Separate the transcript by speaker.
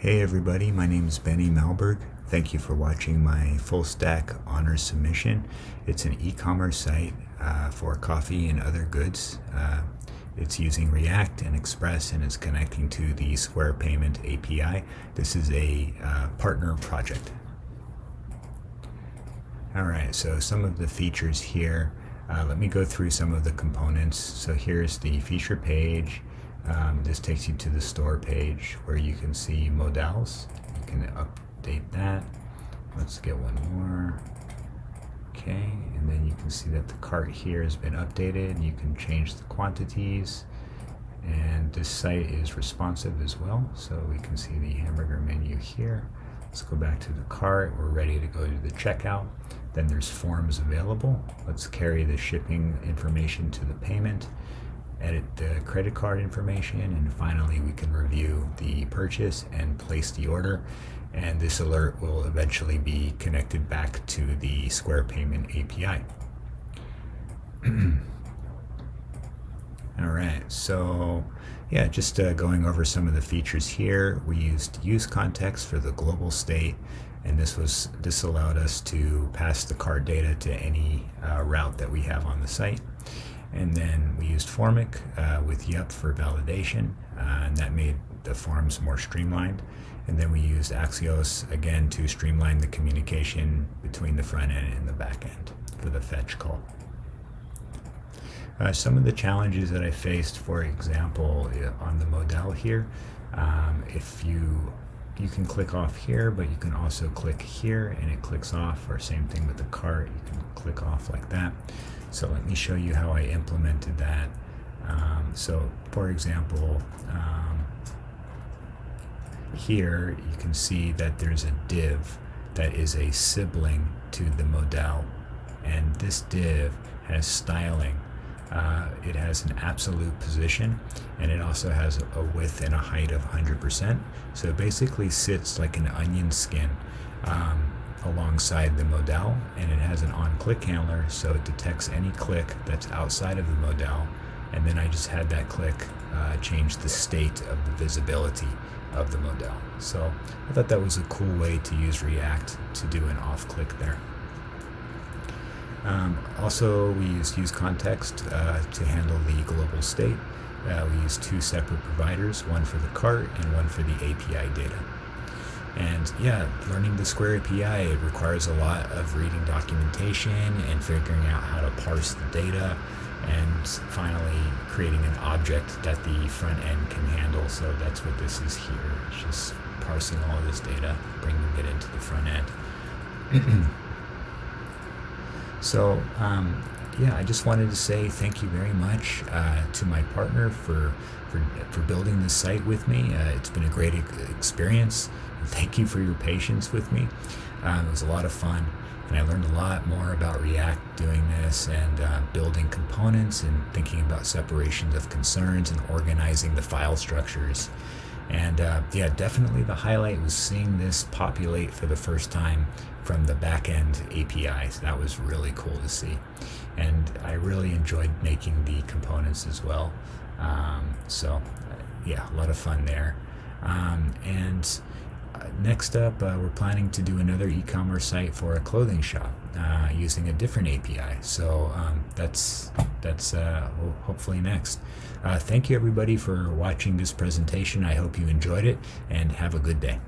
Speaker 1: Hey everybody, my name is Benny Malberg. Thank you for watching my full stack honors submission. It's an e-commerce site for coffee and other goods. It's using React and Express and is connecting to the Square Payment API. This is a partner project. Alright, so some of the features here. Let me go through some of the components. So here's the feature page. This takes you to the store page where you can see modals. You can update that. Let's get one more. Okay, and then you can see that the cart here has been updated. You can change the quantities, and this site is responsive as well, so we can see the hamburger menu here. Let's go back to the cart. We're ready to go to the checkout. Then there's forms available. Let's carry the shipping information to the payment, edit the credit card information, and finally we can review the purchase and place the order. And this alert will eventually be connected back to the Square Payment API. Alright, so yeah, just going over some of the features here. We used use context for the global state, and this allowed us to pass the card data to any route that we have on the site. And then we used Formic with Yup for validation, and that made the forms more streamlined. And then we used Axios again to streamline the communication between the front end and the back end for the fetch call. Some of the challenges that I faced, for example, on the modal here, if you can click off here, but you can also click here and it clicks off, or same thing with the cart, you can click off like that. So let me show you how I implemented that. So for example, here you can see that there's a div that is a sibling to the modal, and this div has styling. It has an absolute position, and it also has a width and a height of 100%. So it basically sits like an onion skin alongside the modal, and it has an on-click handler, so it detects any click that's outside of the modal, and then I just had that click change the state of the visibility of the modal. So I thought that was a cool way to use React to do an off-click there. Also, we used use context to handle the global state. We used two separate providers, one for the cart and one for the API data. And yeah, learning the Square API, it requires a lot of reading documentation and figuring out how to parse the data, and finally creating an object that the front end can handle. So that's what this is here. It's just parsing all this data, bringing it into the front end. So yeah, I just wanted to say thank you very much to my partner for building this site with me. It's been a great experience. Thank you for your patience with me. It was a lot of fun, and I learned a lot more about React doing this, and building components and thinking about separations of concerns and organizing the file structures. And yeah, definitely the highlight was seeing this populate for the first time from the backend API. So that was really cool to see. And I really enjoyed making the components as well. So yeah, a lot of fun there. And next up, we're planning to do another e-commerce site for a clothing shop using a different API. So that's hopefully next. Thank you everybody for watching this presentation. I hope you enjoyed it, and have a good day.